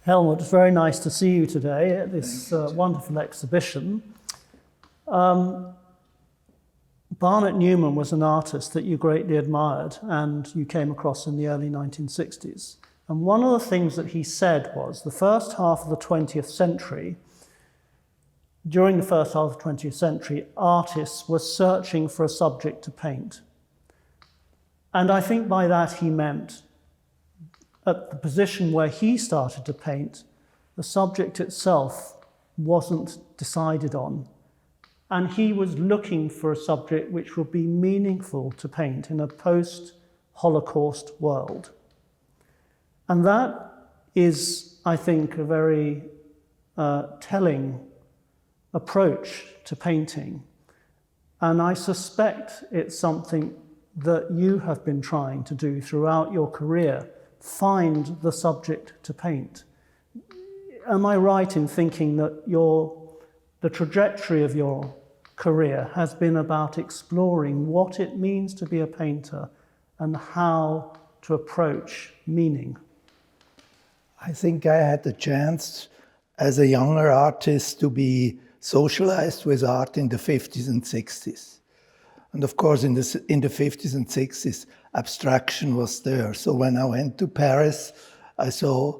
Helmut, it's very nice to see you today at this wonderful exhibition. Barnett Newman was an artist that you greatly admired and you came across in the early 1960s. And one of the things that he said was the first half of the 20th century, during the first half of the 20th century, artists were searching for a subject to paint. And I think by that he meant at the position where he started to paint, the subject itself wasn't decided on. And he was looking for a subject which would be meaningful to paint in a post-Holocaust world. And that is, I think, a very telling approach to painting. And I suspect it's something that you have been trying to do throughout your career, find the subject to paint. Am I right in thinking that the trajectory of your career has been about exploring what it means to be a painter and how to approach meaning? I think I had the chance as a younger artist to be socialized with art in the 50s and 60s. And of course, in the 50s and 60s, abstraction was there. So when I went to Paris, I saw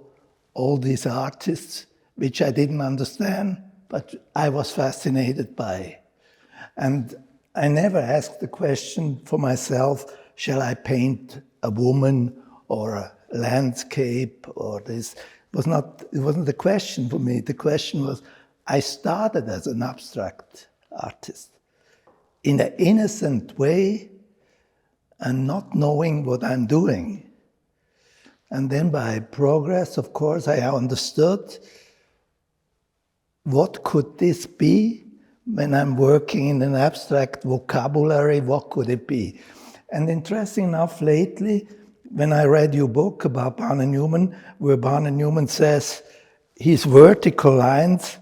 all these artists, which I didn't understand, but I was fascinated by. And I never asked the question for myself, shall I paint a woman or a landscape or this? It wasn't the question for me. The question was, I started as an abstract artist in an innocent way and not knowing what I'm doing. And then by progress, of course, I understood what could this be when I'm working in an abstract vocabulary, what could it be? And interesting enough, lately, when I read your book about Barnett Newman, where Barnett Newman says his vertical lines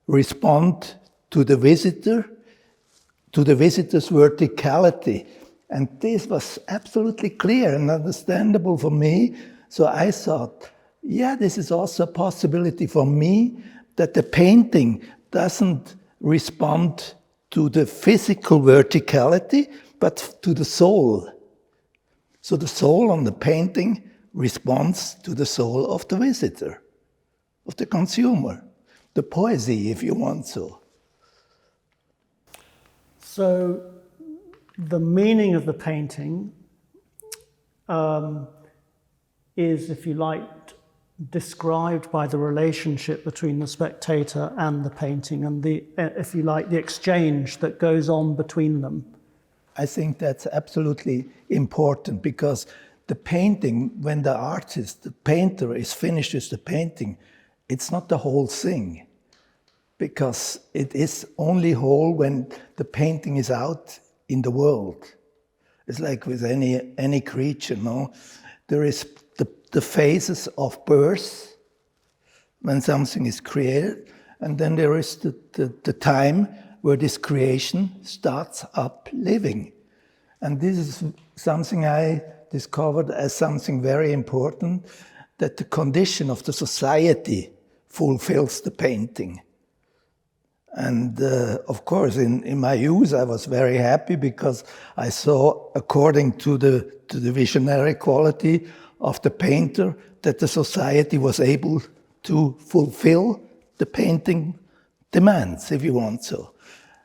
respond to the visitor, to the visitor's verticality. And this was absolutely clear and understandable for me. So I thought, yeah, this is also a possibility for me that the painting doesn't respond to the physical verticality, but to the soul. So the soul on the painting responds to the soul of the visitor, of the consumer, the poesy, if you want so. So the meaning of the painting is, if you like, described by the relationship between the spectator and the painting and the, if you like, the exchange that goes on between them. I think that's absolutely important because the painting, when the artist, the painter finishes the painting, it's not the whole thing because it is only whole when the painting is out in the world. It's like with any creature, no? There is the phases of birth when something is created, and then there is the time where this creation starts up living. And this is something I discovered as something very important, that the condition of the society fulfills the painting. And of course, in my youth, I was very happy because I saw, according to the visionary quality of the painter, that the society was able to fulfill the painting demands, if you want so.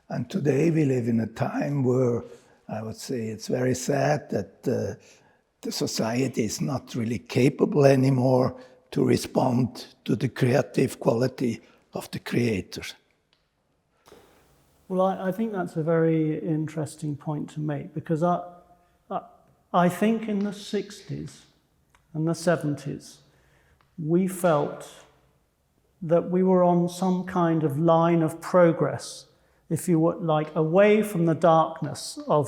And today we live in a time where I would say it's very sad that the society is not really capable anymore to respond to the creative quality of the creator. Well, I think that's a very interesting point to make because I think in the 60s and the 70s, we felt that we were on some kind of line of progress, if you would like, away from the darkness of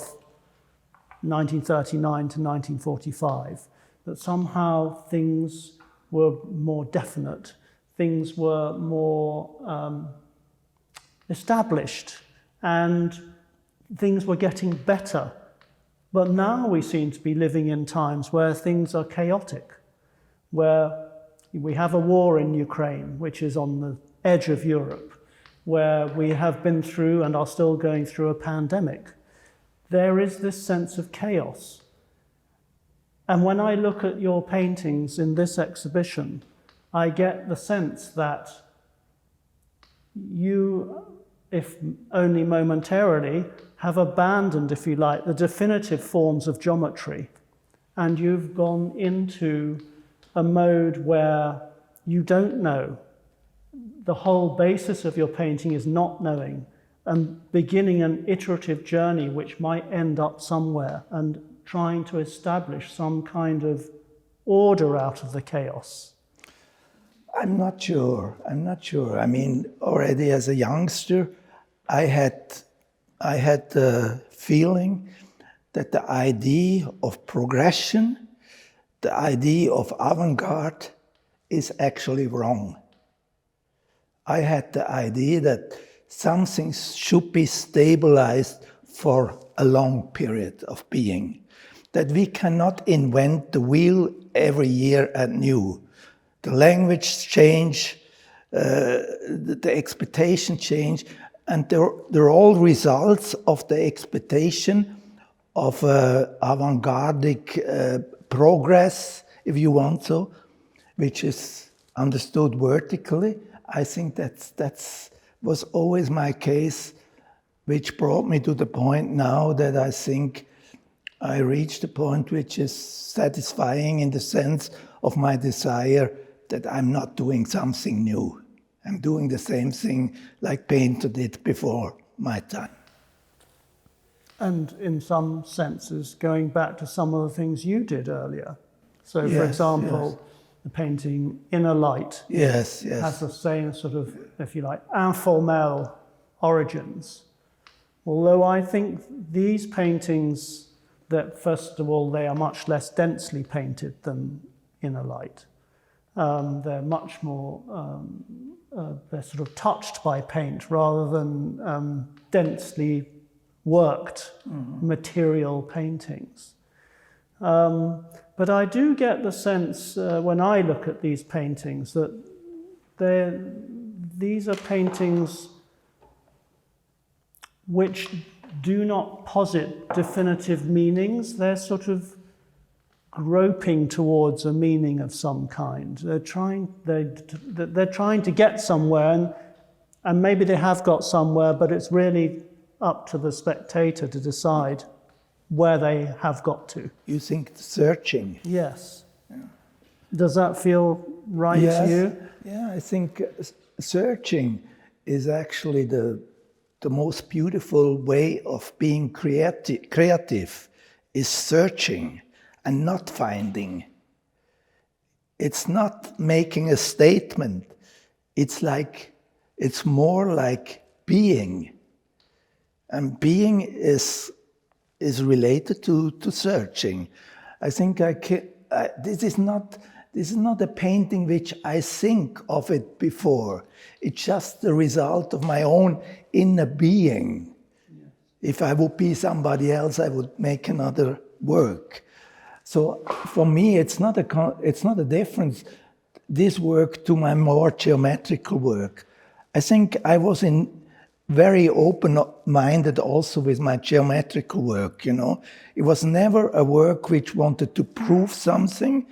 1939 to 1945, that somehow things were more definite, things were more established, and things were getting better. But now we seem to be living in times where things are chaotic, where we have a war in Ukraine, which is on the edge of Europe, where we have been through and are still going through a pandemic. There is this sense of chaos. And when I look at your paintings in this exhibition, I get the sense that you, if only momentarily, have abandoned, if you like, the definitive forms of geometry, and you've gone into a mode where you don't know. The whole basis of your painting is not knowing, and beginning an iterative journey which might end up somewhere, and trying to establish some kind of order out of the chaos. I'm not sure. I mean, already as a youngster, I had the feeling that the idea of progression, the idea of avant-garde is actually wrong. I had the idea that something should be stabilized for a long period of being, that we cannot invent the wheel every year anew. The language change, the expectation change, and they're all results of the expectation of avant-gardic progress, if you want so, which is understood vertically. I think that was always my case, which brought me to the point now that I think I reached a point which is satisfying in the sense of my desire that I'm not doing something new. I'm doing the same thing like painter did before my time. And in some senses, going back to some of the things you did earlier. So, for Yes, example, yes. the painting Inner Light Yes, has yes. the same sort of, if you like, informal origins. Although I think these paintings, that first of all, they are much less densely painted than Inner Light. They're much more, they're sort of touched by paint rather than densely worked material paintings. But I do get the sense when I look at these paintings that these are paintings which do not posit definitive meanings. They're sort of groping towards a meaning of some kind. They're trying to get somewhere, and maybe they have got somewhere, but it's really up to the spectator to decide where they have got to. You think searching? Yes. Yeah. Does that feel right to you? Yeah, I think searching is actually the most beautiful way of being creative is searching and not finding. It's not making a statement. It's more like being. And being is related to searching. I think this is not a painting which I think of it before. It's just the result of my own inner being. Yes. If I would be somebody else, I would make another work. So for me, it's not a difference, this work to my more geometrical work. I think I was very open-minded also with my geometrical work, you know. It was never a work which wanted to prove something,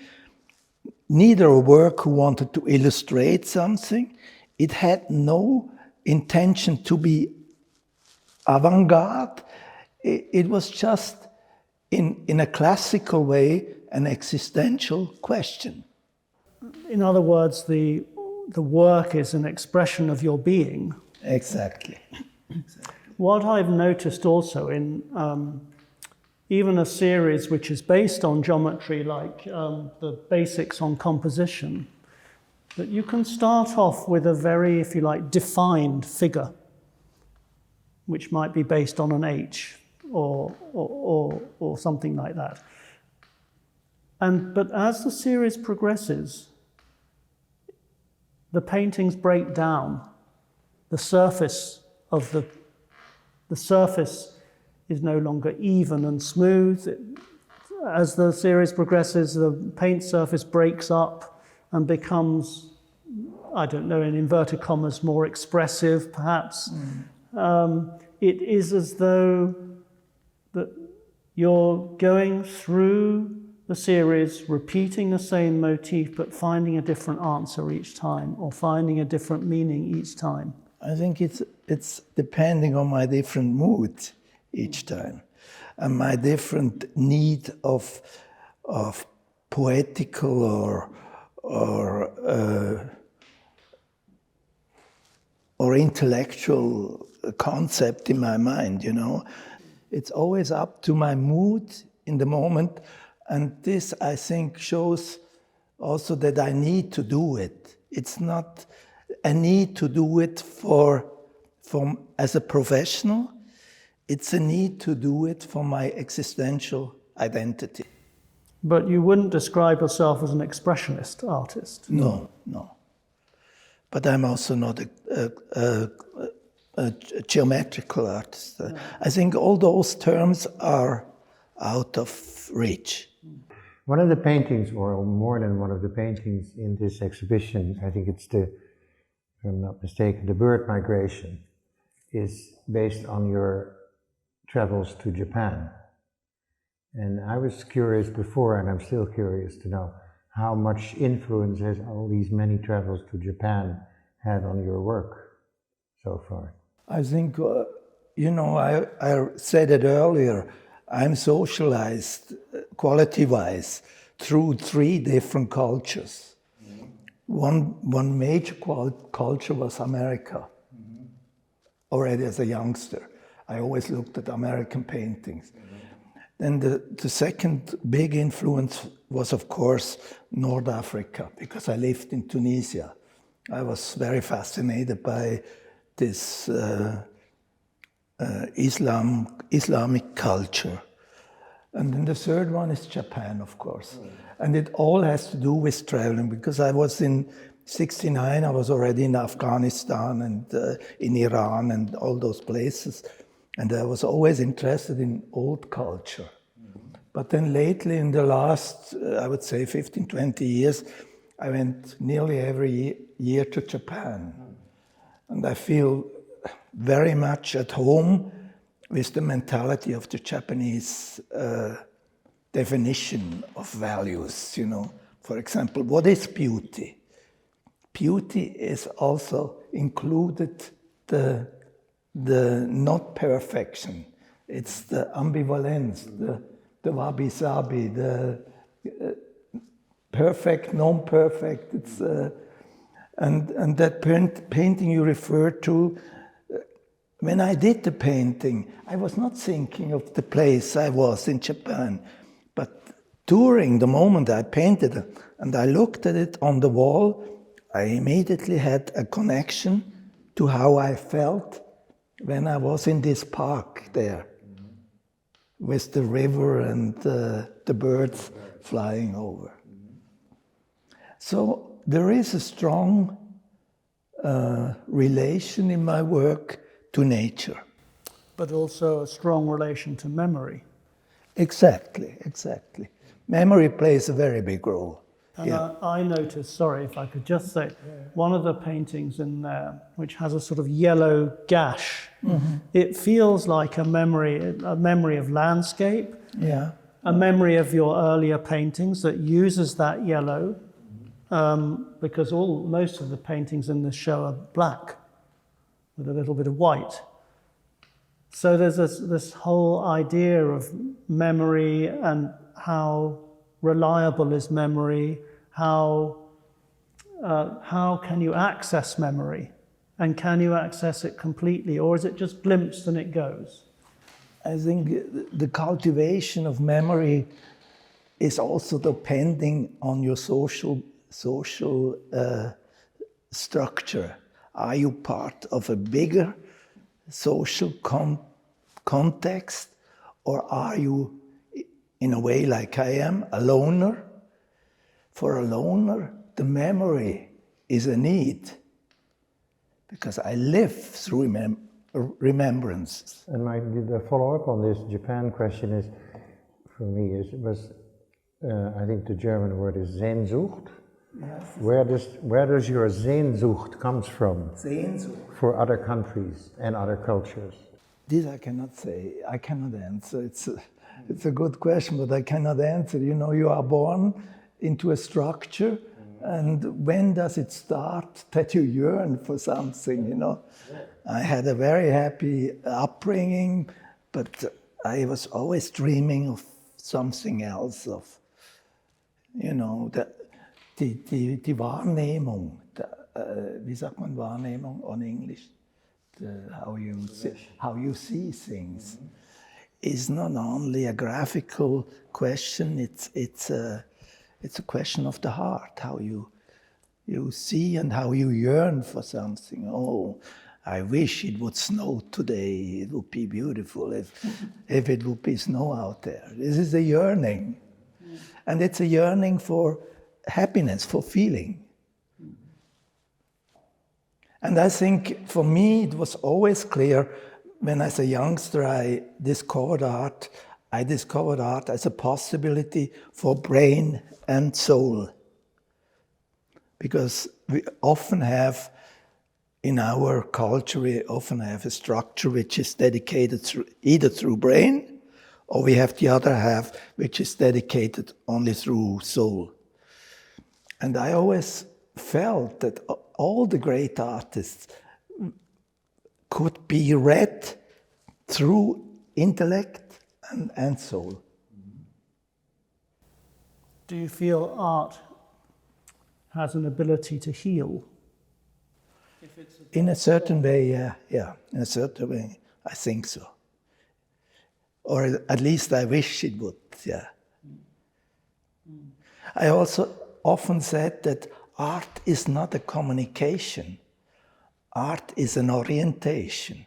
neither a work who wanted to illustrate something. It had no intention to be avant-garde. It was just, in a classical way, an existential question. In other words, the work is an expression of your being. Exactly. What I've noticed also in even a series which is based on geometry, like the basics on composition, that you can start off with a very, if you like, defined figure, which might be based on an H or something like that. But as the series progresses, the paintings break down. The surface of the surface is no longer even and smooth. As the series progresses, the paint surface breaks up and becomes, I don't know, in inverted commas, more expressive, perhaps. It is as though that you're going through the series, repeating the same motif, but finding a different answer each time, or finding a different meaning each time. I think it's depending on my different mood each time, and my different need of poetical or intellectual concept in my mind, you know. It's always up to my mood in the moment, and this, I think, shows also that I need to do it. It's not a need to do it as a professional, it's a need to do it for my existential identity. But you wouldn't describe yourself as an expressionist artist? No. But I'm also not a geometrical artist. I think all those terms are out of reach. One of the paintings, or more than one of the paintings in this exhibition, I think it's if I'm not mistaken, the bird migration, is based on your travels to Japan. And I was curious before, and I'm still curious to know, how much influence has all these many travels to Japan had on your work so far? I think, I said it earlier, I'm socialized, quality-wise, through 3 different cultures. One major culture was America. Already as a youngster, I always looked at American paintings. Then the second big influence was, of course, North Africa, because I lived in Tunisia. I was very fascinated by this Islamic culture. And then the third one is Japan, of course. And it all has to do with traveling, because I was in '69, I was already in Afghanistan and in Iran and all those places. And I was always interested in old culture. But then lately, in the last, I would say 15, 20 years, I went nearly every year to Japan. And I feel very much at home with the mentality of the Japanese definition of values, you know. For example, what is beauty? Beauty is also included the not perfection. It's the ambivalence, the wabi-sabi, the perfect, non-perfect. It's and that painting you referred to, when I did the painting, I was not thinking of the place I was in Japan, but during the moment I painted it and I looked at it on the wall, I immediately had a connection to how I felt when I was in this park there, with the river and the birds flying over. So there is a strong relation in my work to nature. But also a strong relation to memory. Exactly. Memory plays a very big role. And I noticed, sorry if I could just say, one of the paintings in there, which has a sort of yellow gash, it feels like a memory of landscape, a memory of your earlier paintings that uses that yellow, because most of the paintings in this show are black with a little bit of white. So there's this whole idea of memory and how reliable is memory, how can you access memory, and can you access it completely, or is it just glimpsed and it goes? I think the cultivation of memory is also depending on your social structure. Are you part of a bigger social context, or are you, in a way like I am, a loner? For a loner, the memory is a need, because I live through remembrances. And the follow-up on this Japan question is, for me, I think the German word is Sehnsucht, Where does your Sehnsucht comes from Sehnsucht. for other countries and other cultures? This I cannot say. I cannot answer. It's a good question, but I cannot answer. You know, you are born into a structure, and when does it start that you yearn for something, you know? I had a very happy upbringing, but I was always dreaming of something else, of, you know, die Wahrnehmung, wie sagt man Wahrnehmung on English? How you see things is not only a graphical question, it's a question of the heart, how you see and how you yearn for something. Oh, I wish it would snow today. It would be beautiful if it would be snow out there. This is a yearning. And it's a yearning for happiness, for feeling. And I think for me it was always clear when as a youngster I discovered art as a possibility for brain and soul. Because we often have, in our culture, we often have a structure which is dedicated either through brain, or we have the other half which is dedicated only through soul. And I always felt that all the great artists could be read through intellect and soul. Do you feel art has an ability to heal? In a certain way, yeah. In a certain way, I think so. Or at least I wish it would, yeah. I also often said that art is not a communication. Art is an orientation.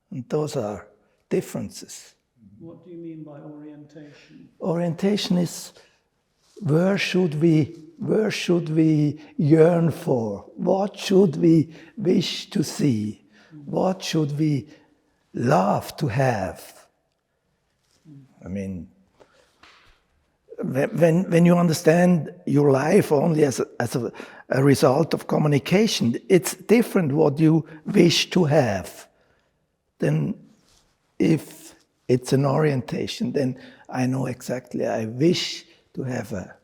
And those are differences. What do you mean by orientation? Orientation is where should we yearn for? What should we wish to see? What should we love to have? I mean, when you understand your life only as a result of communication, it's different what you wish to have than if it's an orientation. Then I know exactly, I wish to have a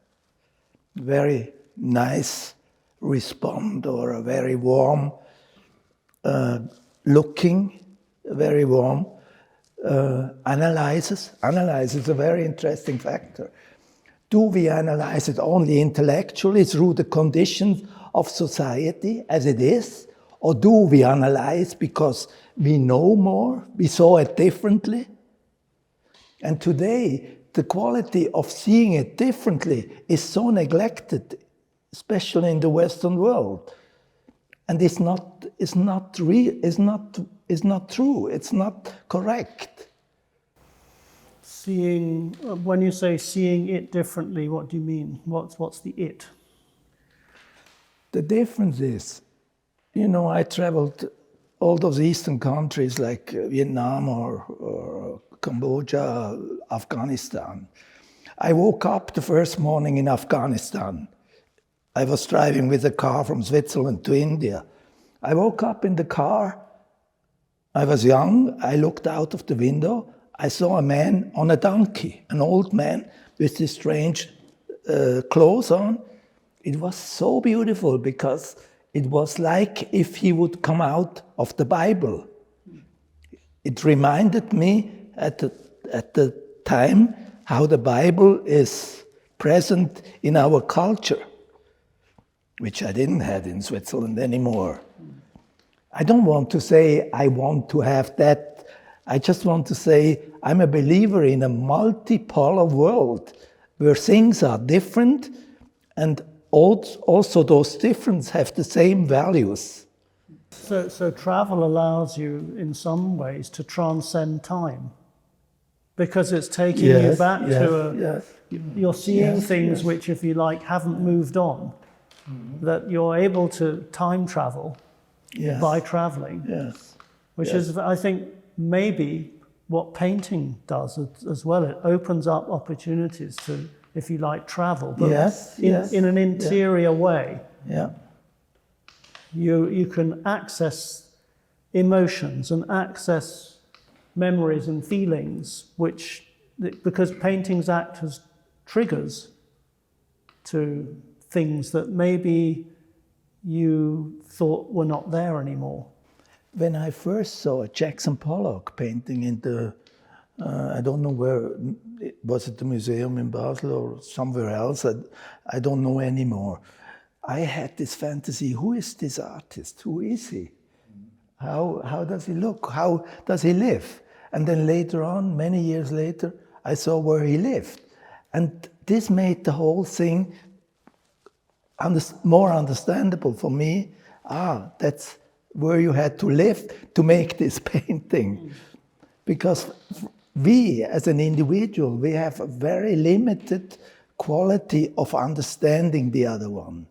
very nice response or a very warm looking, very warm analysis. Analysis is a very interesting factor. Do we analyze it only intellectually through the conditions of society as it is? Or do we analyze because we know more, we saw it differently? And today, the quality of seeing it differently is so neglected, especially in the Western world. And it's not true, it's not correct. When you say seeing it differently, what do you mean? What's the it? The difference is, you know, I traveled all those Eastern countries like Vietnam or Cambodia, Afghanistan. I woke up the first morning in Afghanistan. I was driving with a car from Switzerland to India. I woke up in the car. I was young. I looked out of the window. I saw a man on a donkey, an old man with this strange clothes on. It was so beautiful because it was like if he would come out of the Bible. It reminded me at the time how the Bible is present in our culture, which I didn't have in Switzerland anymore. I don't want to say I want to have that. I just want to say I'm a believer in a multipolar world where things are different and also those differences have the same values. So travel allows you in some ways to transcend time because it's taking you back to you're seeing things which, if you like, haven't moved on, that you're able to time travel by traveling, which is, I think, maybe what painting does as well. It opens up opportunities to if you like, travel, but Yes, in, yes, in an interior way. Yeah. You can access emotions and access memories and feelings, because paintings act as triggers to things that maybe you thought were not there anymore. When I first saw a Jackson Pollock painting in the, I don't know where, was it the museum in Basel or somewhere else? I don't know anymore. I had this fantasy, who is this artist? Who is he? How does he look? How does he live? And then later on, many years later, I saw where he lived. And this made the whole thing more understandable for me. That's where you had to live to make this painting. Because we, as an individual, we have a very limited quality of understanding the other one.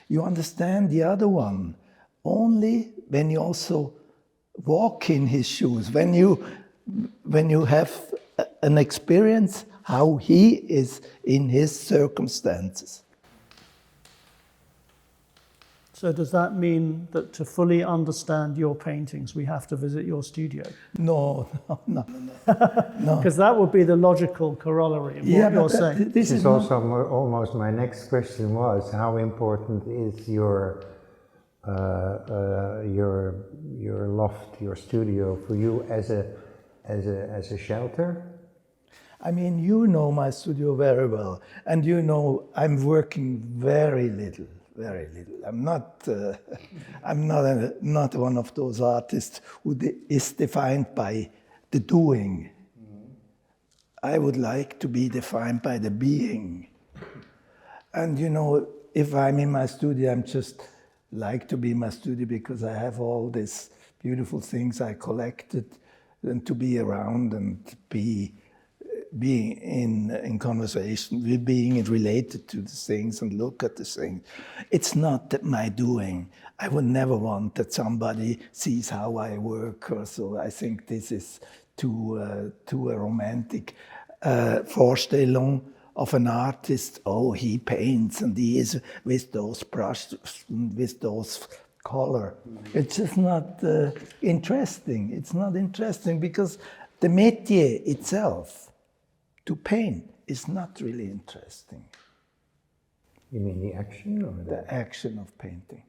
You understand the other one only when you also walk in his shoes, when you have an experience how he is in his circumstances. So does that mean that to fully understand your paintings, we have to visit your studio? No. Because that would be the logical corollary of what you're saying. This is also almost my next question was, how important is your loft, your studio, for you as a shelter? I mean, you know my studio very well, and you know I'm working very little. I'm not one of those artists who is defined by the doing. I would like to be defined by the being. And you know, if I'm in my studio, I'm just like to be in my studio because I have all these beautiful things I collected, and to be around and being in conversation, being related to the things and look at the things. It's not that my doing. I would never want that somebody sees how I work or so. I think this is too a romantic Vorstellung of an artist. Oh, he paints and he is with those brushes, with those color. It's just not interesting. It's not interesting because the métier itself, to paint, is not really interesting. You mean the action? Or the action of painting.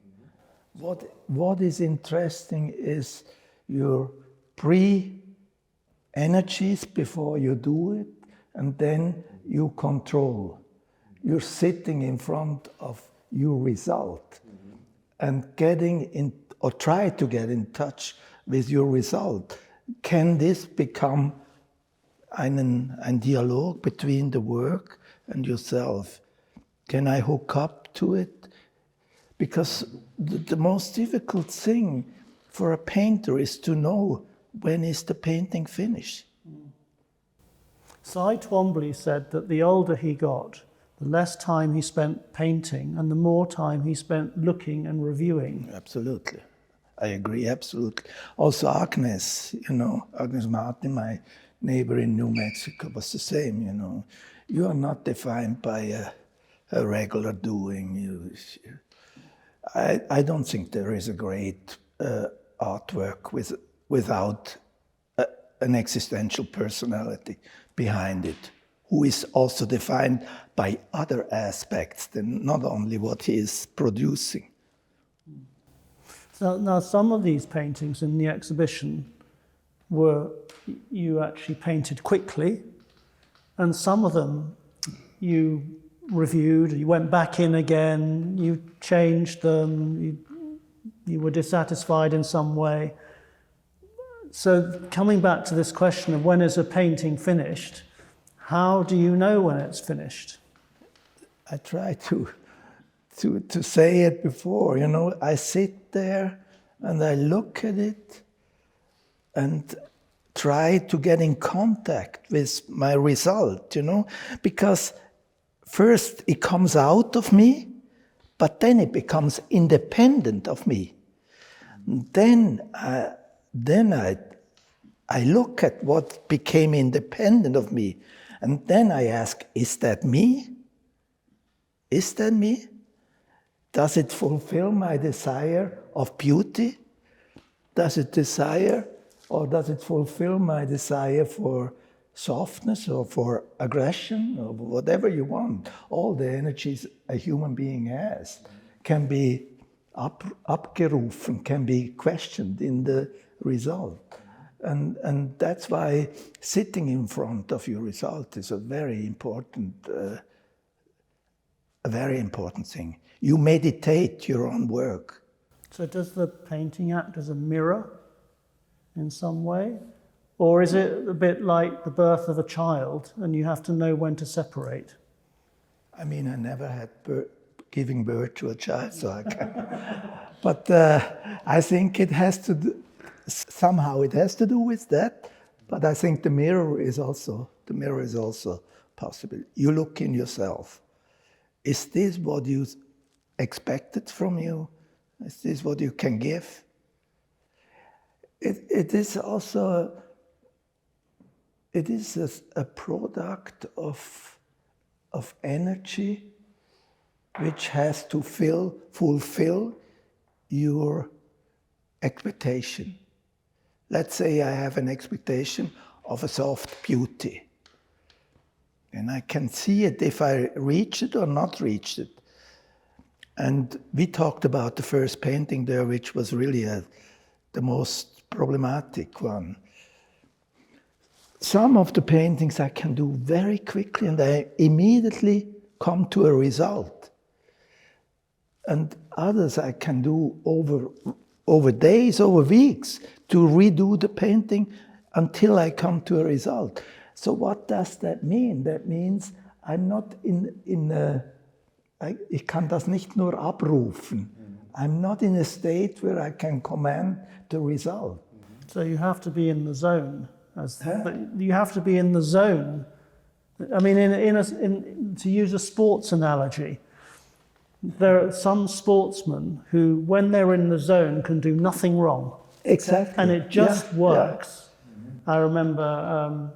What is interesting is your pre-energies before you do it, and then you control. You're sitting in front of your result and getting in, or try to get in touch with your result. Can this become ein Dialog between the work and yourself? Can I hook up to it? Because the most difficult thing for a painter is to know when is the painting finished. Cy Twombly said that the older he got, the less time he spent painting and the more time he spent looking and reviewing. Absolutely. I agree, absolutely. Also Agnes, Agnes Martin, my neighbor in New Mexico, was the same, You are not defined by a regular doing. I don't think there is a great artwork without an existential personality behind it, who is also defined by other aspects than not only what he is producing. So now some of these paintings in the exhibition you actually painted quickly, and some of them you reviewed, you went back in again, you changed them, you were dissatisfied in some way. So coming back to this question of when is a painting finished, how do you know when it's finished? I try to say it before, I sit there and I look at it and try to get in contact with my result, because first it comes out of me, but then it becomes independent of me. Then I look at what became independent of me, And then I ask, is that me? Is that me? Does it fulfill my desire of beauty? Does it desire, or does it fulfill my desire for softness or for aggression or whatever you want? All the energies a human being has can be abgerufen, can be questioned in the result. And that's why sitting in front of your result is a very important thing. You meditate your own work. So does the painting act as a mirror in some way? Or is it a bit like the birth of a child and you have to know when to separate? I mean, I never had giving birth to a child, so I can't. But I think it has to do, somehow it has to do with that. But I think the mirror is also possible. You look in yourself. Is this what you expected from you? Is this what you can give? It is also a product of energy which has to fulfill your expectation. Let's say I have an expectation of a soft beauty. And I can see it if I reach it or not reach it. And we talked about the first painting there, which was really the most problematic one. Some of the paintings I can do very quickly and I immediately come to a result. And others I can do over days, over weeks, to redo the painting until I come to a result. So what does that mean? That means I'm not ich kann das nicht nur abrufen. I'm not in a state where I can command the result. So you have to be in the zone. You have to be in the zone. I mean, to use a sports analogy, there are some sportsmen who, when they're in the zone, can do nothing wrong. Exactly. And it just works. Yeah. I remember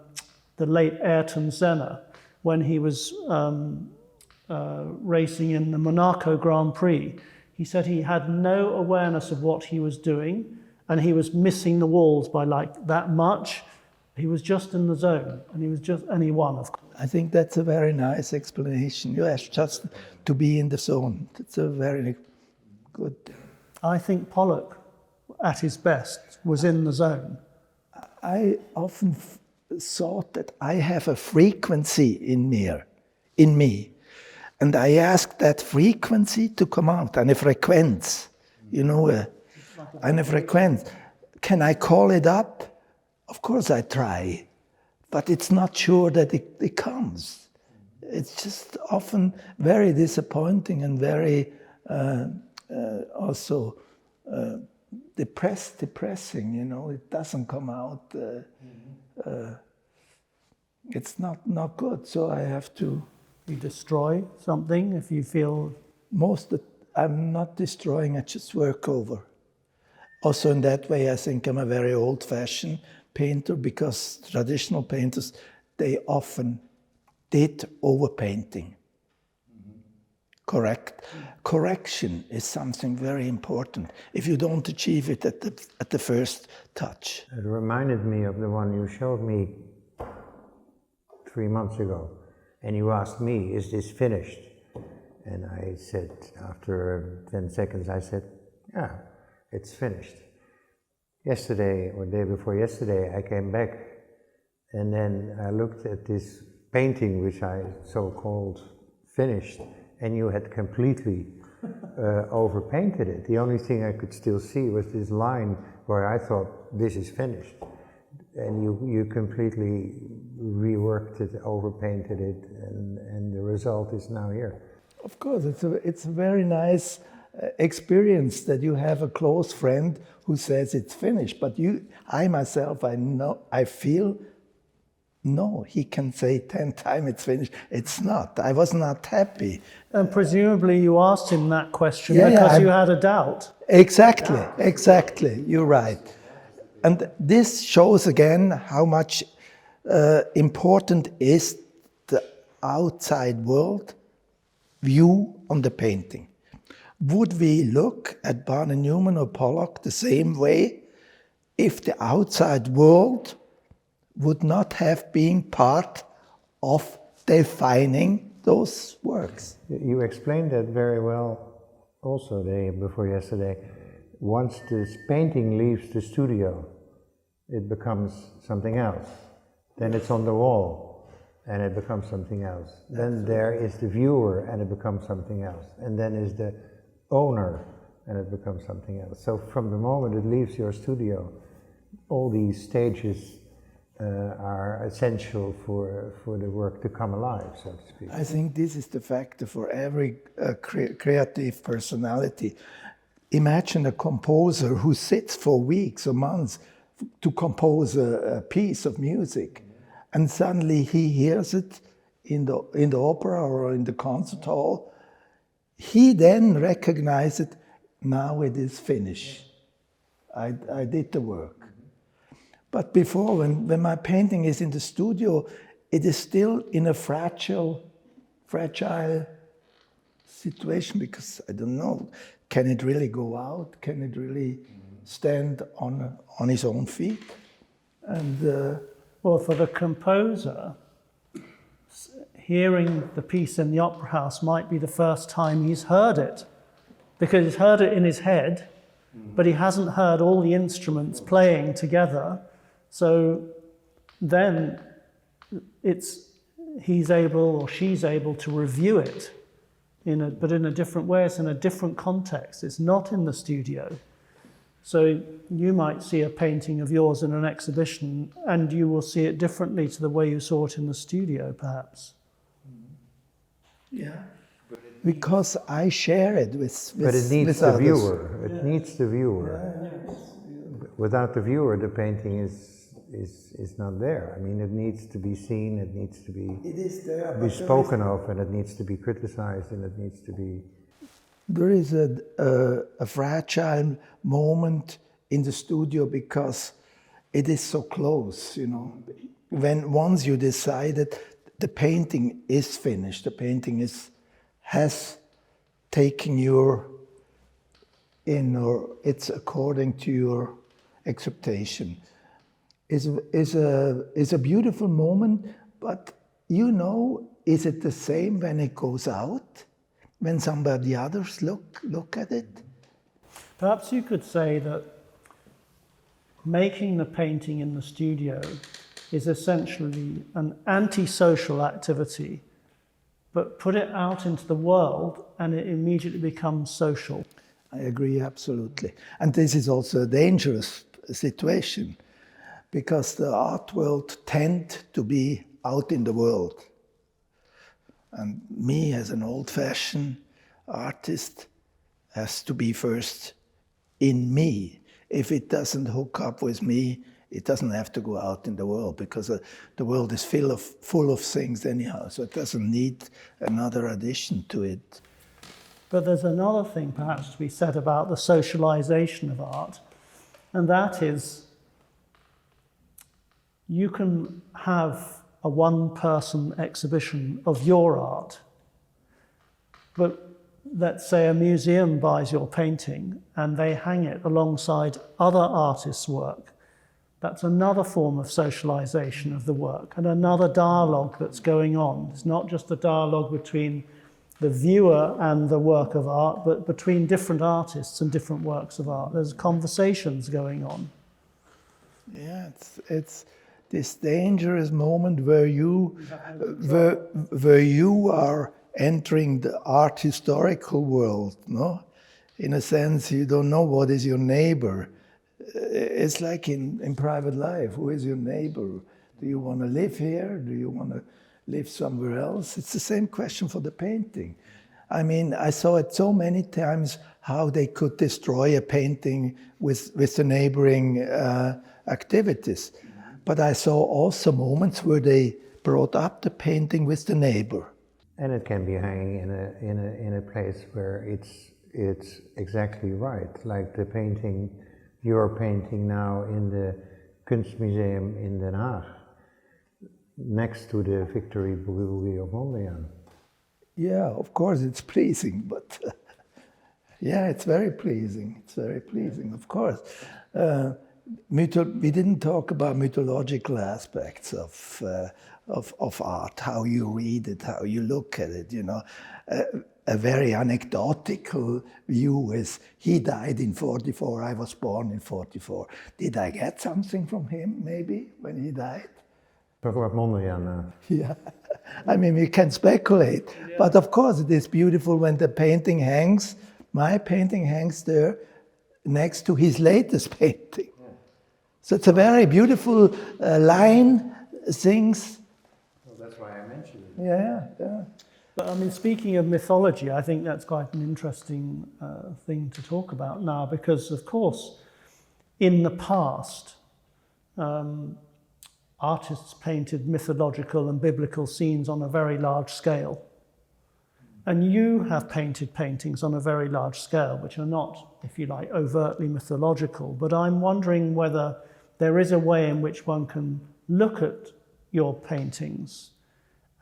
the late Ayrton Senna, when he was racing in the Monaco Grand Prix, he said he had no awareness of what he was doing and he was missing the walls by like that much. He was just in the zone and he won, of course. I think that's a very nice explanation. You have just to be in the zone. It's a very good. I think Pollock, at his best, was in the zone. I often thought that I have a frequency in me. And I ask that frequency to come out, eine Frequenz, eine Frequenz. Can I call it up? Of course I try, but it's not sure that it comes. It's just often very disappointing and very also depressing, it doesn't come out. It's not good, so I have to... You destroy something if you feel... I'm not destroying, I just work over. Also in that way, I think I'm a very old-fashioned painter because traditional painters, they often did overpainting. Correction is something very important if you don't achieve it at the first touch. It reminded me of the one you showed me 3 months ago. And you asked me, is this finished? And I said, after 10 seconds, I said, yeah, it's finished. Yesterday, or day before yesterday, I came back and then I looked at this painting, which I so-called finished, and you had completely overpainted it. The only thing I could still see was this line where I thought, this is finished. And you completely reworked it, overpainted it, and the result is now here. Of course, it's a very nice experience that you have a close friend who says it's finished. But I myself, I feel, no, he can say 10 times it's finished. It's not. I was not happy. And presumably you asked him that question because you had a doubt. Exactly. You're right. And this shows again how much important is outside world view on the painting. Would we look at Barney Newman or Pollock the same way if the outside world would not have been part of defining those works? You explained that very well also the day before yesterday. Once this painting leaves the studio, it becomes something else. Then it's on the wall, and it becomes something else. Then there is the viewer, and it becomes something else. And then is the owner, and it becomes something else. So from the moment it leaves your studio, all these stages are essential for the work to come alive, so to speak. I think this is the factor for every creative personality. Imagine a composer who sits for weeks or months to compose a piece of music, and suddenly he hears it in the opera or in the concert hall. He then recognizes, now it is finished. I did the work. But before, when my painting is in the studio, it is still in a fragile situation, because I don't know, can it really go out? Can it really stand on his own feet? And Well, for the composer, hearing the piece in the opera house might be the first time he's heard it, because he's heard it in his head, but he hasn't heard all the instruments playing together. So then he's able or she's able to review it, but in a different way. It's in a different context. It's not in the studio. So you might see a painting of yours in an exhibition, and you will see it differently to the way you saw it in the studio, perhaps. yeah, because I share it with But it needs with the others. viewer. It needs the viewer. Without the viewer, the painting is not there. I mean, it needs to be seen, it needs to be It is there, be spoken of, and it needs to be criticized, and it needs to be... There is a fragile moment in the studio because it is so close, you know. When once you decided the painting is finished, the painting has taken your in, or it's according to your acceptation, is a beautiful moment. But you know, is it the same when it goes out? When somebody others look at it? Perhaps you could say that making the painting in the studio is essentially an antisocial activity, but put it out into the world and it immediately becomes social. I agree absolutely. And this is also a dangerous situation, because the art world tend to be out in the world. And me, as an old-fashioned artist, has to be first in me. If it doesn't hook up with me, it doesn't have to go out in the world, because the world is full of things anyhow, so it doesn't need another addition to it. But there's another thing perhaps to be said about the socialization of art, and that is you can have a one-person exhibition of your art, but let's say a museum buys your painting and they hang it alongside other artists' work. That's another form of socialization of the work and another dialogue that's going on. It's not just a dialogue between the viewer and the work of art, but between different artists and different works of art. There's conversations going on. Yeah, it's this dangerous moment where you are entering the art historical world, no? In a sense, you don't know what is your neighbor. It's like in private life, who is your neighbor? Do you want to live here? Do you want to live somewhere else? It's the same question for the painting. I mean, I saw it so many times how they could destroy a painting with the neighboring activities. But I saw also moments where they brought up the painting with the neighbor. And it can be hanging in a place where it's exactly right, like the painting, your painting now in the Kunstmuseum in Den Haag. next to the Victory Boogie Woogie of Mondrian. Yeah, of course it's pleasing, but yeah, it's very pleasing. It's very pleasing, of course. We didn't talk about mythological aspects of art, how you read it, how you look at it, you know. A very anecdotal view is, he died in 44, I was born in 44. Did I get something from him, maybe, when he died? Talk about Mondrian. Yeah, I mean, we can speculate, but of course it is beautiful when the painting hangs. My painting hangs there next to his latest painting. So it's a very beautiful line, things. Well, that's why I mentioned it. Yeah, yeah. But I mean, speaking of mythology, I think that's quite an interesting thing to talk about now, because of course, in the past, artists painted mythological and biblical scenes on a very large scale. And you have painted paintings on a very large scale, which are not, if you like, overtly mythological. But I'm wondering whether there is a way in which one can look at your paintings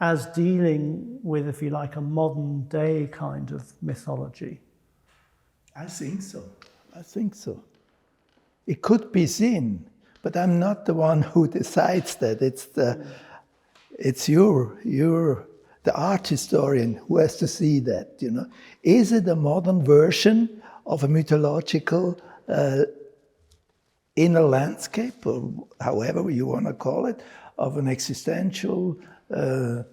as dealing with, if you like, a modern day kind of mythology. I think so. I think so. It could be seen, but I'm not the one who decides that. It's the art historian who has to see that, you know. Is it a modern version of a mythological inner landscape, or however you want to call it, of an existential, of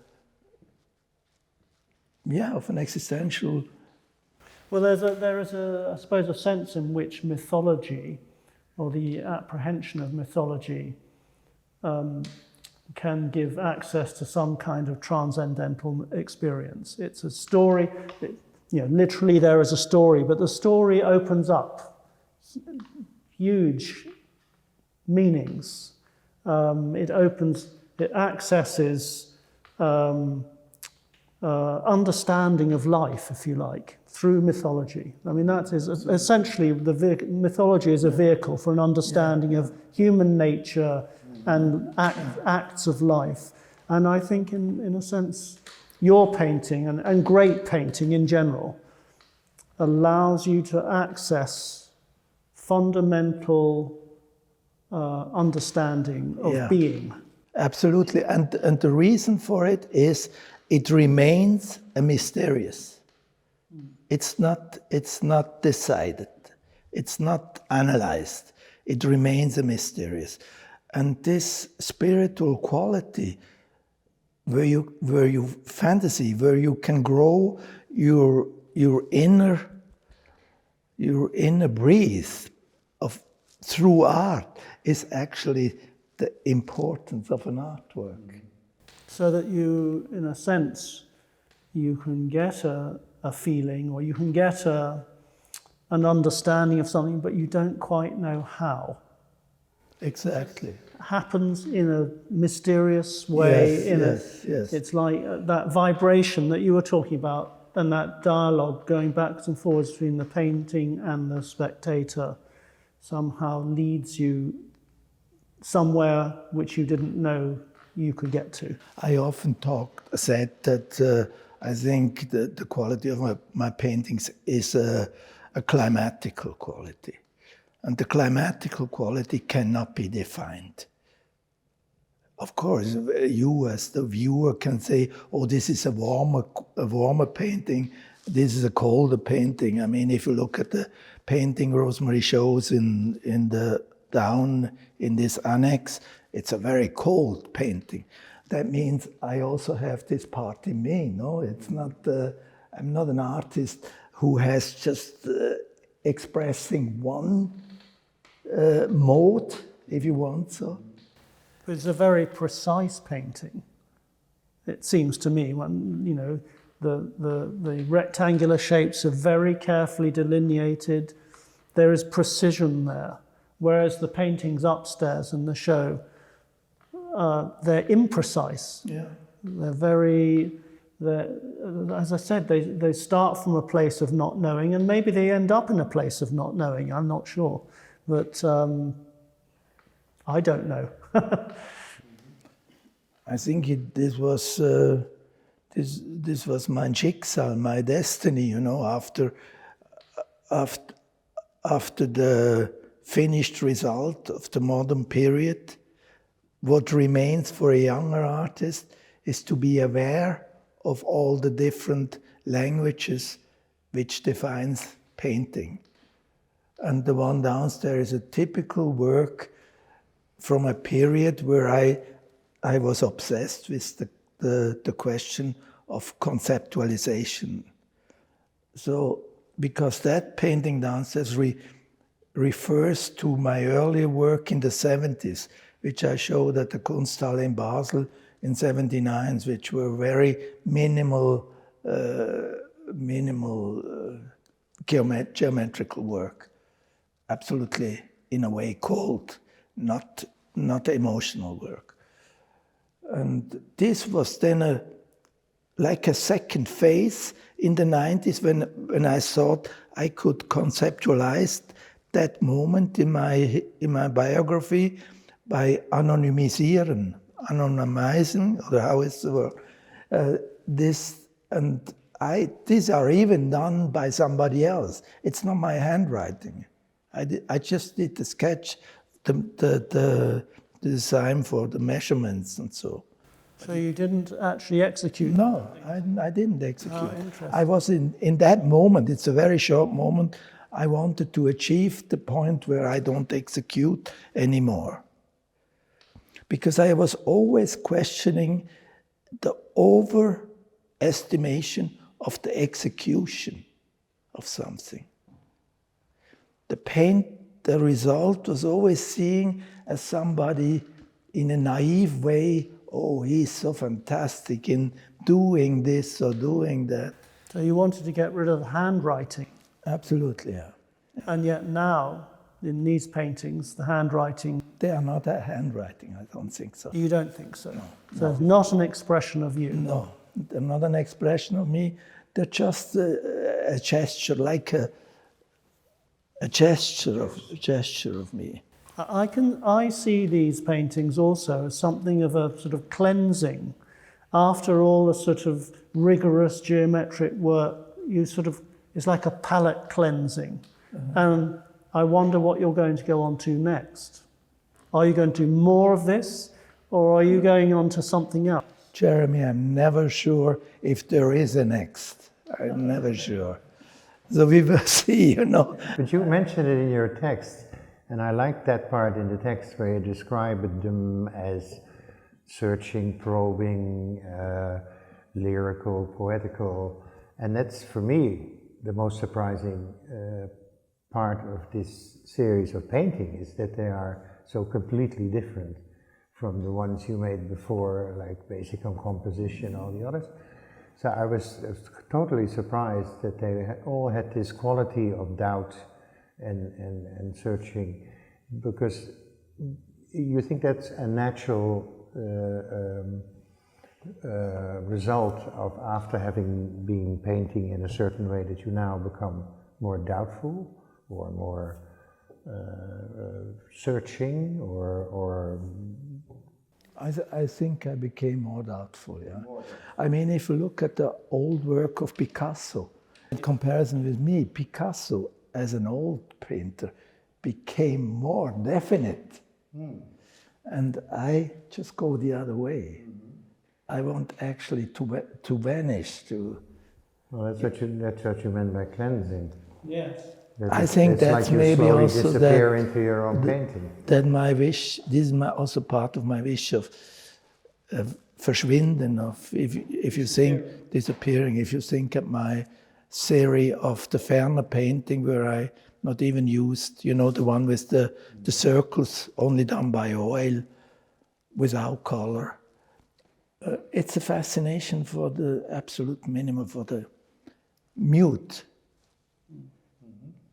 an existential. Well, there is I suppose, a sense in which mythology, or the apprehension of mythology, can give access to some kind of transcendental experience. It's a story, literally there is a story, but the story opens up huge meanings. It accesses understanding of life, if you like, through mythology. I mean, that is essentially mythology is a vehicle for an understanding of human nature and acts of life. And I think, in a sense, your painting and great painting in general allows you to access fundamental understanding of being. Absolutely, and the reason for it is it remains a mysterious. It's not decided. It's not analyzed. It remains a mysterious. And this spiritual quality, where you fantasy, where you can grow your inner breath through art, is actually the importance of an artwork. So that you, in a sense, you can get a feeling, or you can get an understanding of something, but you don't quite know how. Exactly. Happens in a mysterious way. Yes. It's like that vibration that you were talking about, and that dialogue going backwards and forwards between the painting and the spectator somehow leads you somewhere which you didn't know you could get to. I often said that I think the quality of my paintings is a climatical quality. And the climatical quality cannot be defined. Of course, you as the viewer can say, oh, this is a warmer painting, this is a colder painting. I mean, if you look at the painting Rosemary shows in this annex, it's a very cold painting. That means I also have this part in me, no? It's not, I'm not an artist who has just expressing one mode, if you want so. But it's a very precise painting, it seems to me, when, the rectangular shapes are very carefully delineated. There is precision there, whereas the paintings upstairs in the show, they're imprecise. Yeah. As I said, they start from a place of not knowing, and maybe they end up in a place of not knowing, I'm not sure. But I don't know. I think this was this was my Schicksal, my destiny. You know, after the finished result of the modern period, what remains for a younger artist is to be aware of all the different languages which defines painting. And the one downstairs is a typical work from a period where I was obsessed with the question of conceptualization. So, because that painting downstairs refers to my earlier work in the 70s, which I showed at the Kunsthalle in Basel in '79, which were very minimal geometrical work, absolutely in a way cold, not emotional work. And this was then like a second phase in the 90s when I thought I could conceptualize that moment in my biography by anonymisieren, or how is the word? These are even done by somebody else. It's not my handwriting. I just did the sketch, the design for the measurements and so. So you didn't actually execute? No, I didn't execute. Oh, interesting. I was in that moment, it's a very short moment, I wanted to achieve the point where I don't execute anymore. Because I was always questioning the overestimation of the execution of something. The result was always seen as somebody in a naive way, oh, he's so fantastic in doing this or doing that. So you wanted to get rid of the handwriting. Absolutely, yeah. And yet now, in these paintings, the handwriting... They are not a handwriting, I don't think so. You don't think so? No. So it's not an expression of you? No, they're not an expression of me. They're just a gesture, like a gesture of me. I see these paintings also as something of a sort of cleansing. After all the sort of rigorous geometric work, it's like a palette cleansing. And I wonder what you're going to go on to next. Are you going to do more of this, or are you going on to something else? Jeremy, I'm never sure if there is a next. I'm never sure. So we will see, you know. But you mentioned it in your text, and I like that part in the text where you describe them as searching, probing, lyrical, poetical. And that's, for me, the most surprising part of this series of painting, is that they are so completely different from the ones you made before, like Basic on Composition, all the others. So I was totally surprised that they all had this quality of doubt and searching, because you think that's a natural result of, after having been painting in a certain way, that you now become more doubtful or more searching, or I think I became more doubtful, yeah. I mean, if you look at the old work of Picasso, in comparison with me, Picasso, as an old painter, became more definite. And I just go the other way. I want actually to vanish, to... Well, that's what you meant by cleansing. Yes. I think that's like you maybe slowly also disappear into your own painting. That my wish, this is also part of my wish of verschwinden, of if you think disappearing, if you think at my series of the Ferner painting, where I not even used, you know, the one with the circles only done by oil, without color. It's a fascination for the absolute minimum, for the mute,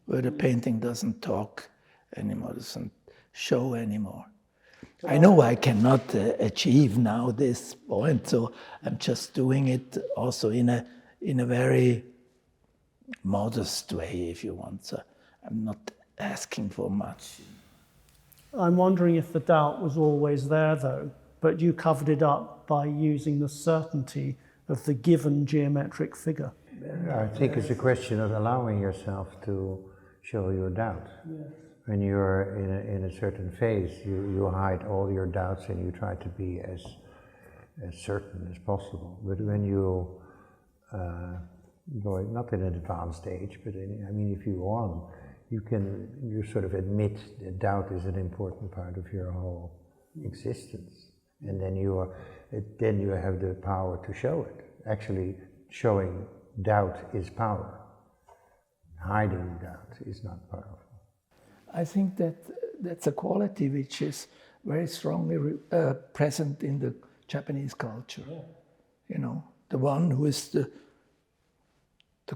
where the painting doesn't talk anymore, doesn't show anymore. I know I cannot achieve now this point, so I'm just doing it also in a very modest way, if you want. So I'm not asking for much. I'm wondering if the doubt was always there, though, but you covered it up by using the certainty of the given geometric figure. I think it's a question of allowing yourself to show your doubt. Yes. When you're in a certain phase, you hide all your doubts and you try to be as certain as possible. But when you go, not in an advanced stage, but if you want, you sort of admit that doubt is an important part of your whole existence. And then you have the power to show it. Actually, showing doubt is power. Hiding doubt is not powerful. I think that's a quality which is very strongly present in the Japanese culture. Yeah. You know, the one who is the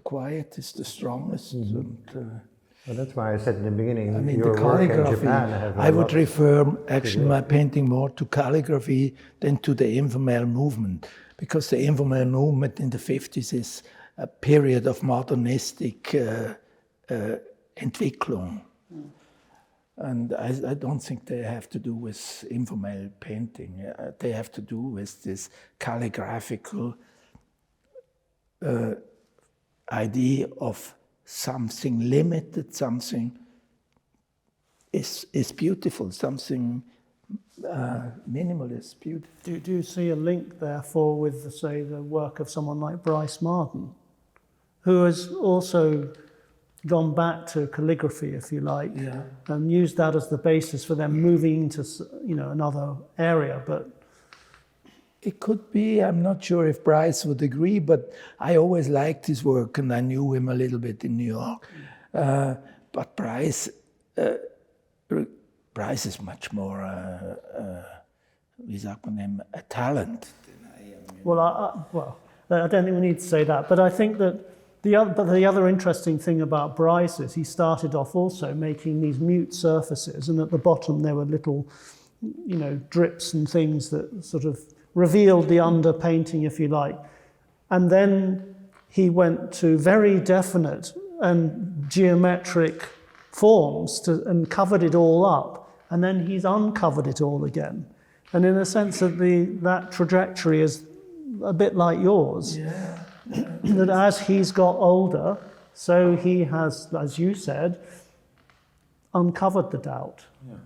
quietest, the strongest. Mm-hmm. Well, that's why I said in the beginning, I mean, your the work in calligraphy, Japan have I would refer actually my painting more to calligraphy than to the informal movement, because the informal movement in the 50s is a period of modernistic Entwicklung. Mm. And I don't think they have to do with informal painting. They have to do with this calligraphical idea of something limited, something is beautiful, something minimalist, beautiful. Do you see a link, therefore, with, say, the work of someone like Bryce Marden, who has also gone back to calligraphy, if you like, yeah, and used that as the basis for them moving into, another area? But it could be. I'm not sure if Bryce would agree, but I always liked his work, and I knew him a little bit in New York. But Bryce is much more, wie sagt man dem, a talent than I am. Well, I don't think we need to say that, but I think that the other interesting thing about Bryce is he started off also making these mute surfaces, and at the bottom there were little, drips and things that sort of revealed the underpainting, if you like. And then he went to very definite and geometric forms and covered it all up, and then he's uncovered it all again. And in a sense that trajectory is a bit like yours. Yeah. That as he's got older, so he has, as you said, uncovered the doubt, yeah,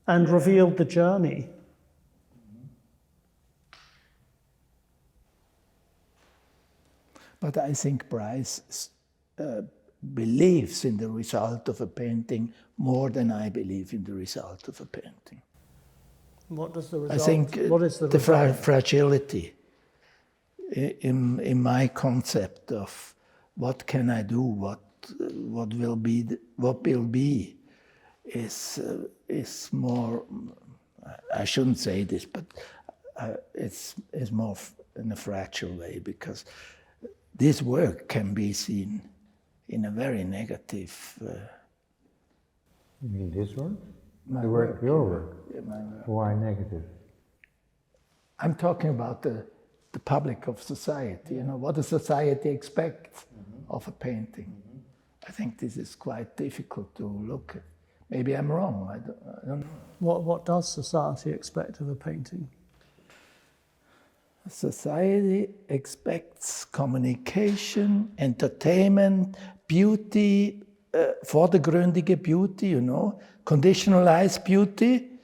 and revealed the journey. But I think Bryce believes in the result of a painting more than I believe in the result of a painting. What does the result? I think what is the fragility in my concept of what can I do, what will be, is more. I shouldn't say this, but it's more in a fragile way, because this work can be seen in a very negative. You mean this work? My the work, your work. Yeah, my work. Why negative? I'm talking about the public of society. What does society expect of a painting? I think this is quite difficult to look at. Maybe I'm wrong. I don't know. What does society expect of a painting? Society expects communication, entertainment, beauty, vordergründige beauty, conditionalized beauty.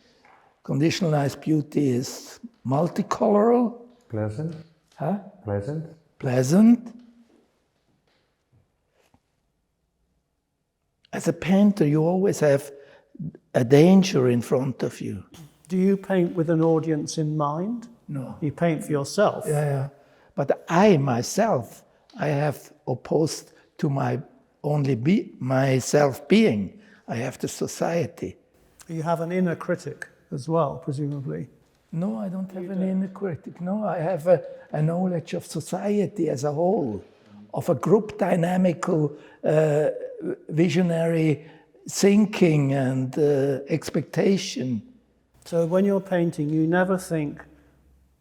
Conditionalized beauty is multicultural. Pleasant. Huh? Pleasant. Pleasant. As a painter, you always have a danger in front of you. Do you paint with an audience in mind? No. You paint for yourself? Yeah. But I myself, I have opposed to my my self-being. I have the society. You have an inner critic as well, presumably. No, I don't have an inner critic. No, I have a knowledge of society as a whole, of a group dynamical, visionary thinking and expectation. So when you're painting, you never think,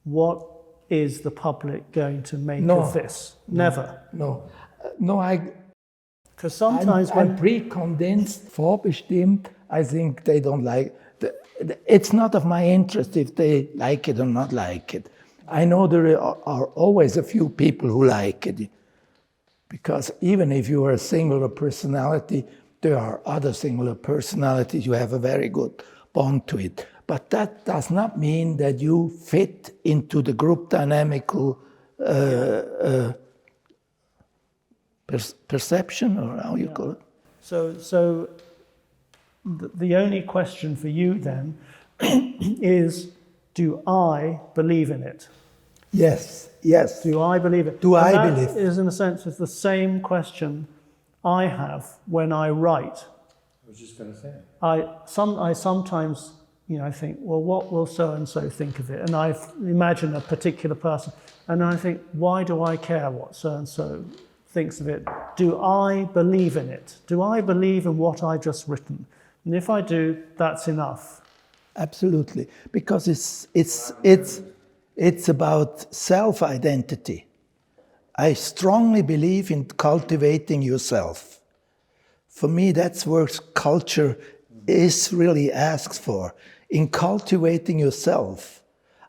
what is the public going to make of this? Never. No, because sometimes I'm pre-condensed, vorbestimmt. I think they don't like. it's not of my interest if they like it or not like it. I know there are always a few people who like it, because even if you are a singular personality, there are other singular personalities. You have a very good bond to it. But that does not mean that you fit into the group dynamical perception, or how you call it. So the only question for you then is, do I believe in it? Yes, yes. Do I believe it? Do And I that believe? is, in a sense, is the same question I have when I write. I was just going to say. I sometimes, I think, well, what will so-and-so think of it? And I imagine a particular person, and I think, why do I care what so-and-so thinks of it? Do I believe in it? Do I believe in what I've just written? And if I do, that's enough. Absolutely, because it's about self-identity. I strongly believe in cultivating yourself. For me, that's what culture is really asks for. In cultivating yourself,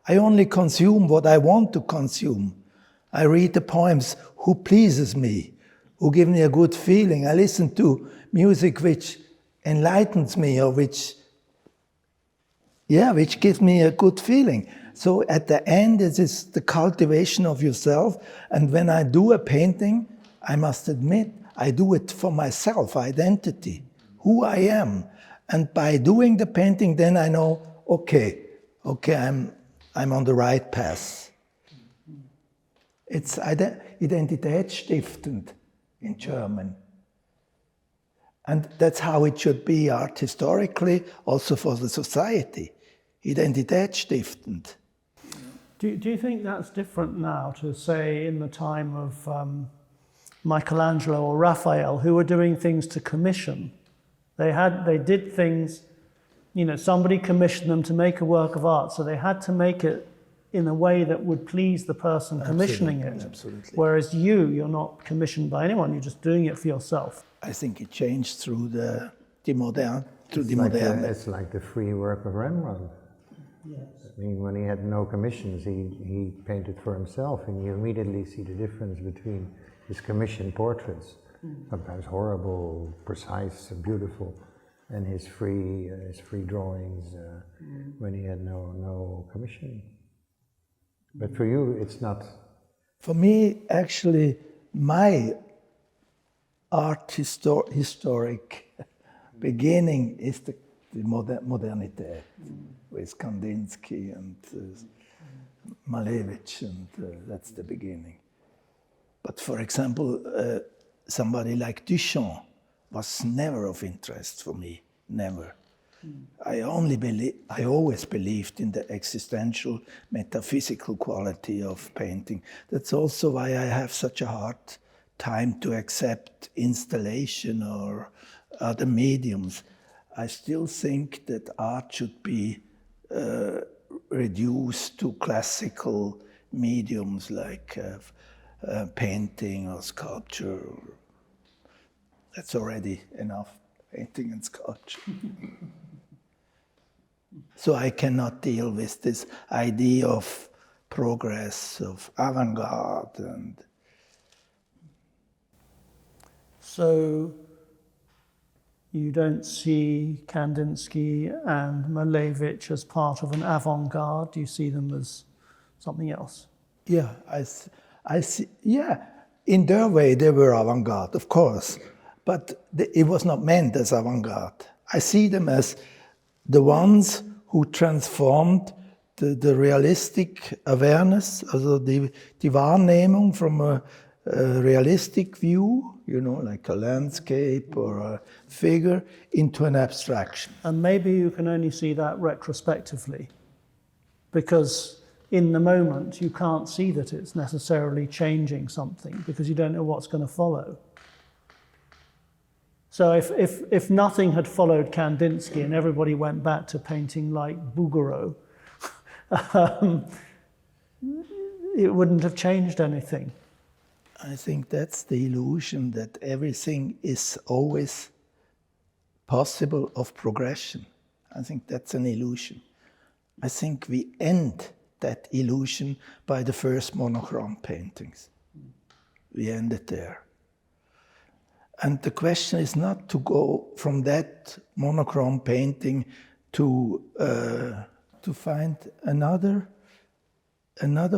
I only consume what I want to consume. I read the poems who pleases me, who give me a good feeling. I listen to music which enlightens me, or which gives me a good feeling. So at the end, it is the cultivation of yourself. And when I do a painting, I must admit, I do it for my self-identity, who I am. And by doing the painting, then I know, okay, I'm on the right path. It's identitätsstiftend in German. And that's how it should be art historically, also for the society. Identitätsstiftend. Do you think that's different now to, say, in the time of Michelangelo or Raphael, who were doing things to commission? They did things, somebody commissioned them to make a work of art, so they had to make it in a way that would please the person commissioning it. Absolutely. Whereas you're not commissioned by anyone, you're just doing it for yourself. I think it changed through the modern. It's like the free work of Rembrandt. Yes. I mean, when he had no commissions, he painted for himself, and you immediately see the difference between his commissioned portraits, sometimes horrible, precise, and beautiful, and his free drawings when he had no commission. But for you, it's not. For me, actually, my art historic beginning is the Modernität with Kandinsky and Malevich, and that's the beginning. But for example, somebody like Duchamp was never of interest for me, never. I always believed in the existential, metaphysical quality of painting. That's also why I have such a hard time to accept installation or other mediums. I still think that art should be reduced to classical mediums like painting or sculpture. That's already enough, painting and sculpture. So I cannot deal with this idea of progress, of avant-garde. And so you don't see Kandinsky and Malevich as part of an avant-garde? Do you see them as something else? Yeah, I see. Yeah, in their way they were avant-garde, of course, but it was not meant as avant-garde. I see them as the ones who transformed the realistic awareness, also die Wahrnehmung from a realistic view, like a landscape or a figure, into an abstraction. And maybe you can only see that retrospectively, because in the moment you can't see that it's necessarily changing something, because you don't know what's going to follow. So if nothing had followed Kandinsky and everybody went back to painting like Bouguereau, it wouldn't have changed anything. I think that's the illusion that everything is always possible of progression. I think that's an illusion. I think we end that illusion by the first monochrome paintings. We end it there. And the question is not to go from that monochrome painting to find another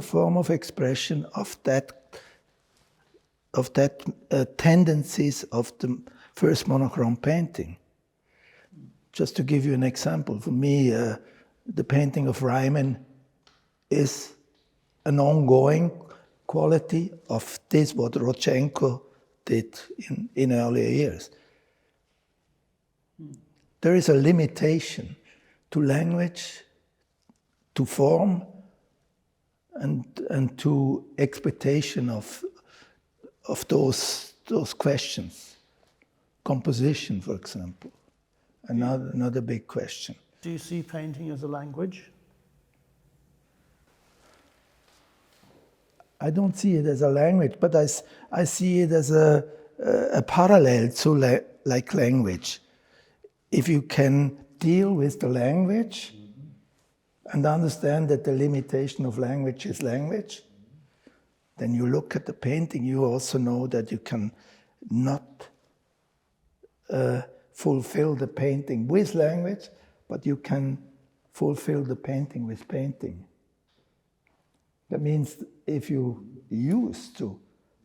form of expression of that tendencies of the first monochrome painting. Just to give you an example, for me, the painting of Ryman is an ongoing quality of this, what Rodchenko did in earlier years. There is a limitation to language, to form, and to expectation of those questions. Composition, for example, another big question. Do you see painting as a language? I don't see it as a language, but I see it as a parallel to like language. If you can deal with the language and understand that the limitation of language is language, then you look at the painting, you also know that you can not fulfill the painting with language, but you can fulfill the painting with painting. That means if you used to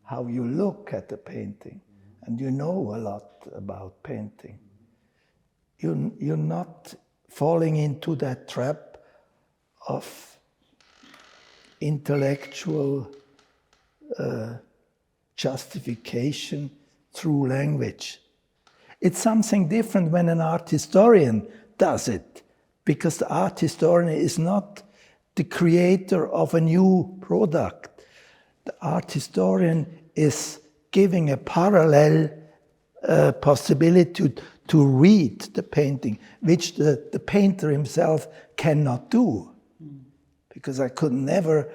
how you look at the painting and you know a lot about painting, you're not falling into that trap of intellectual justification through language. It's something different when an art historian does it, because the art historian is not the creator of a new product. The art historian is giving a parallel possibility to read the painting, which the painter himself cannot do. Because I could never,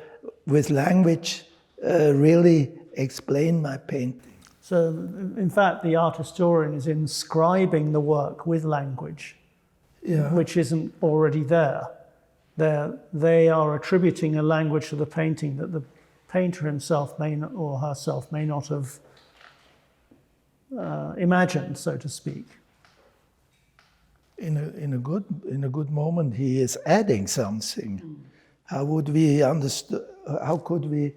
with language, really explain my painting. So, in fact, the art historian is inscribing the work with language, which isn't already there. They are attributing a language to the painting that the painter himself may not, or herself may not have imagined, so to speak. In a good moment, he is adding something. How would we understand? How could we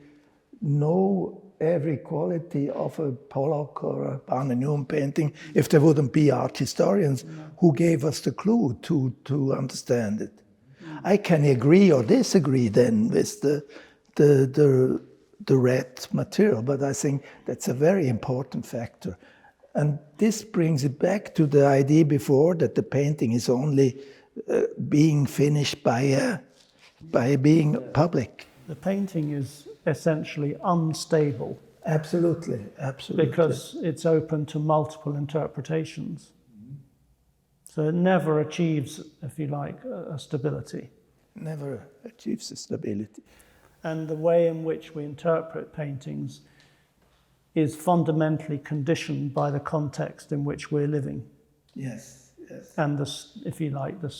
know every quality of a Pollock or a Barnum painting if there wouldn't be art historians who gave us the clue to understand it? I can agree or disagree then with the red material, but I think that's a very important factor. And this brings it back to the idea before that the painting is only being finished by being public. The painting is essentially unstable. Absolutely, absolutely. Because it's open to multiple interpretations. So it never achieves, if you like, a stability. Never achieves the stability. And the way in which we interpret paintings is fundamentally conditioned by the context in which we're living. Yes, yes. And if you like, the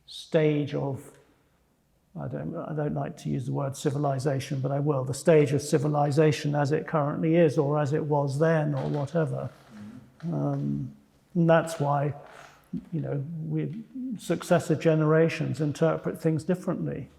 stage of, I don't like to use the word civilization, but I will, the stage of civilization as it currently is, or as it was then, or whatever. And that's why, successive generations interpret things differently.